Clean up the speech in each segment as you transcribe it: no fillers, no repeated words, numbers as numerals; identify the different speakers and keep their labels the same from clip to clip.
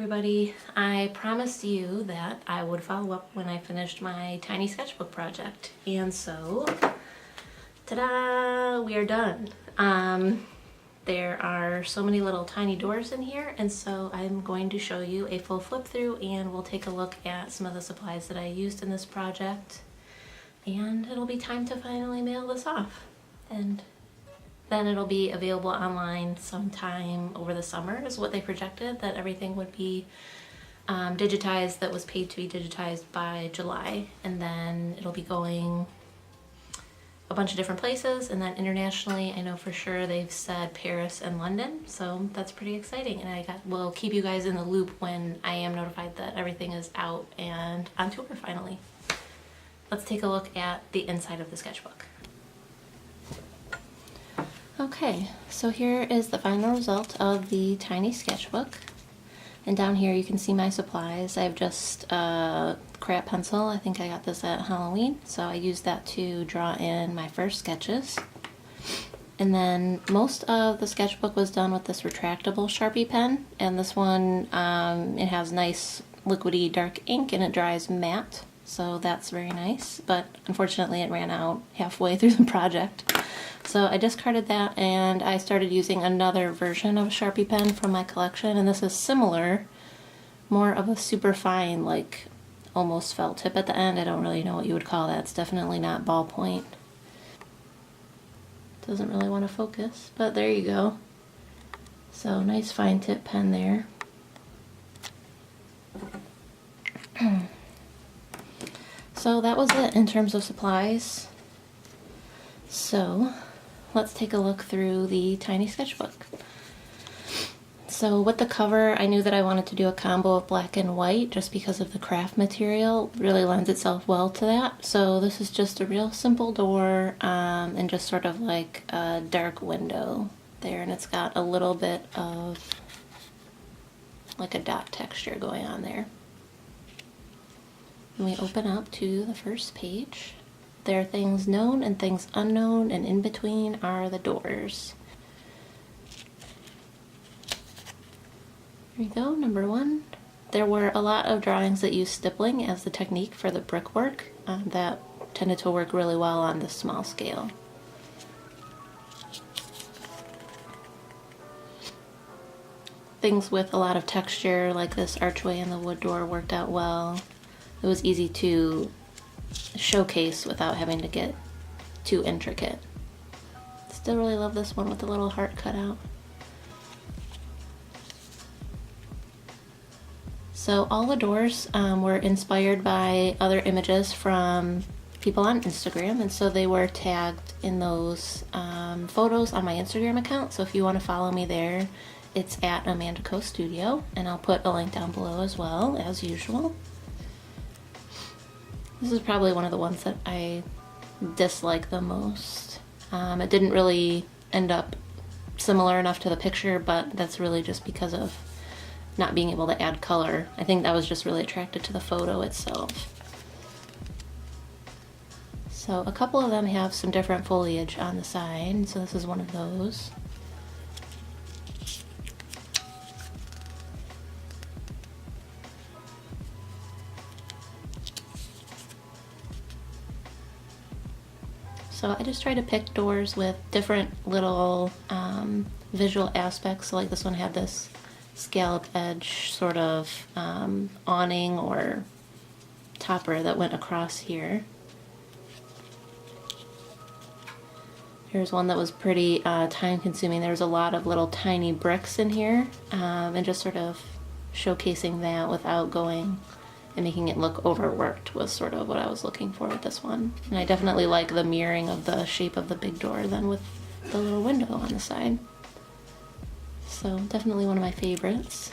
Speaker 1: everybody. I promised you that I would follow up when I finished my tiny sketchbook project. And so, ta-da! We are done. There are so many little tiny doors in here, and so I'm going to show you a full flip through and we'll take a look at some of the supplies that I used in this project. And it'll be time to finally mail this off. And then it'll be available online sometime over the summer is what they projected, that everything would be digitized that was paid to be digitized by July. And then it'll be going a bunch of different places, and then internationally I know for sure they've said Paris and London, so that's pretty exciting. And will keep you guys in the loop when I am notified that everything is out and on tour finally. Let's take a look at the inside of the sketchbook. Okay, so here is the final result of the tiny sketchbook. And down here you can see my supplies. I have just a crap pencil. I think I got this at Halloween, so I used that to draw in my first sketches. And then most of the sketchbook was done with this retractable Sharpie pen, and this one, it has nice liquidy dark ink and it dries matte, so that's very nice, but unfortunately it ran out halfway through the project. So I discarded that and I started using another version of a Sharpie pen from my collection, and this is similar, more of a super fine, like almost felt tip at the end. I don't really know what you would call that. It's definitely not ballpoint. Doesn't really want to focus, but there you go. So nice fine tip pen there. So that was it in terms of supplies. So let's take a look through the tiny sketchbook. So with the cover, I knew that I wanted to do a combo of black and white just because of the craft material. It really lends itself well to that. So this is just a real simple door and just sort of like a dark window there, and it's got a little bit of like a dot texture going on there. And we open up to the first page. There are things known and things unknown, and in between are the doors. Here we go, number one. There were a lot of drawings that used stippling as the technique for the brickwork that tended to work really well on this small scale. Things with a lot of texture, like this archway and the wood door, worked out well. It was easy to showcase without having to get too intricate. Still really love this one with the little heart cut out. So all the doors were inspired by other images from people on Instagram, and so they were tagged in those photos on my Instagram account. So if you want to follow me there, it's at Amanda Co Studio, and I'll put a link down below as well, as usual. This is probably one of the ones that I dislike the most. It didn't really end up similar enough to the picture, but that's really just because of not being able to add color. I think I was just really attracted to the photo itself. So a couple of them have some different foliage on the side, so this is one of those. So I just try to pick doors with different little visual aspects. So like this one had this scalloped edge sort of awning or topper that went across here. Here's one that was pretty time consuming. There was a lot of little tiny bricks in here, and just sort of showcasing that without going and making it look overworked was sort of what I was looking for with this one. And I definitely like the mirroring of the shape of the big door then with the little window on the side. So definitely one of my favorites.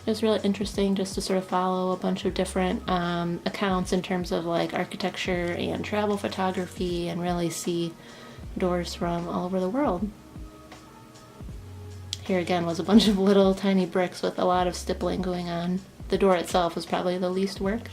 Speaker 1: It was really interesting just to sort of follow a bunch of different accounts in terms of like architecture and travel photography, and really see doors from all over the world. Here again was a bunch of little tiny bricks with a lot of stippling going on. The door itself was probably the least work.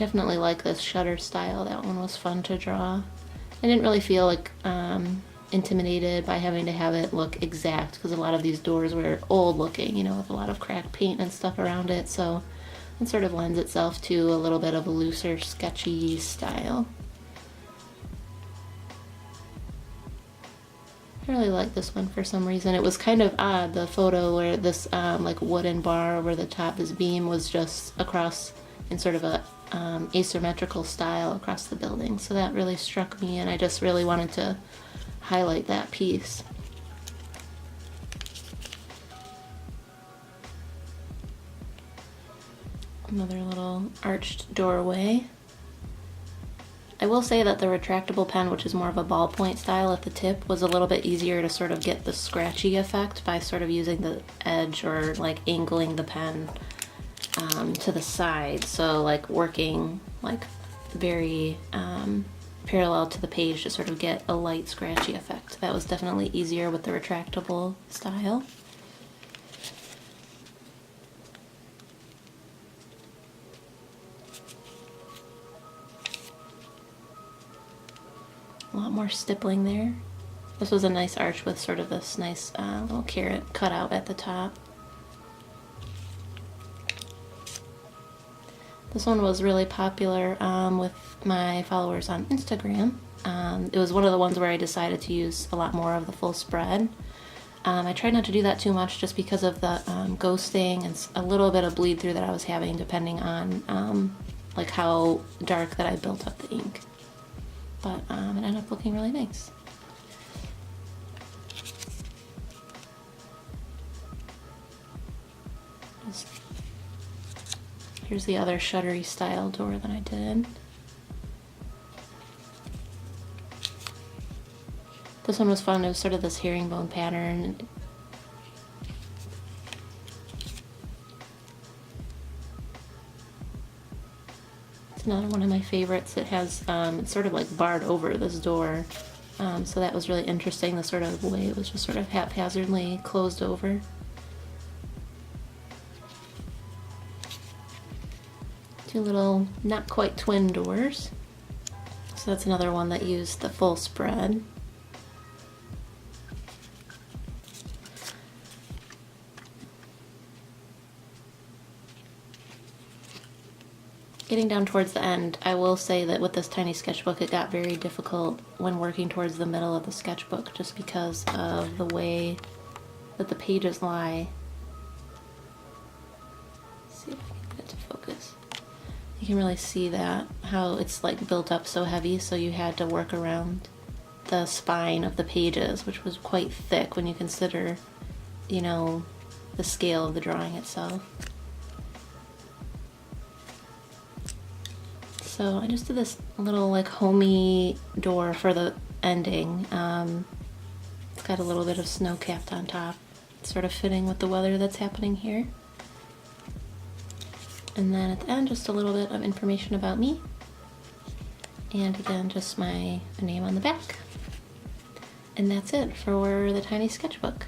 Speaker 1: definitely like this shutter style. That one was fun to draw. I didn't really feel like intimidated by having to have it look exact, because a lot of these doors were old looking, you know, with a lot of cracked paint and stuff around it, so it sort of lends itself to a little bit of a looser, sketchy style. I really like this one for some reason. It was kind of odd, the photo where this like wooden bar over the top, this beam was just across in sort of a asymmetrical style across the building. So that really struck me, and I just really wanted to highlight that piece. Another little arched doorway. I will say that the retractable pen, which is more of a ballpoint style at the tip, was a little bit easier to sort of get the scratchy effect by sort of using the edge or like angling the pen to the side. So like working like very parallel to the page to sort of get a light scratchy effect. That was definitely easier with the retractable style. A lot more stippling there. This was a nice arch with sort of this nice little carrot cut out at the top. This one was really popular with my followers on Instagram. It was one of the ones where I decided to use a lot more of the full spread. I tried not to do that too much just because of the ghosting and a little bit of bleed through that I was having depending on like how dark that I built up the ink. But it ended up looking really nice. Here's the other shuttery style door that I did. This one was fun. It was sort of this herringbone pattern. It's another one of my favorites. It has, it's sort of like barred over this door. So that was really interesting, the sort of way it was just sort of haphazardly closed over. Two little, not quite twin doors. So that's another one that used the full spread. Getting down towards the end, I will say that with this tiny sketchbook, it got very difficult when working towards the middle of the sketchbook, just because of the way that the pages lie. Let's see if I can get it to focus. You can really see that, how it's like built up so heavy, so you had to work around the spine of the pages, which was quite thick when you consider, you know, the scale of the drawing itself. So I just did this little like homey door for the ending. It's got a little bit of snow capped on top. It's sort of fitting with the weather that's happening here. And then at the end, just a little bit of information about me. And again, just my name on the back. And that's it for the tiny sketchbook.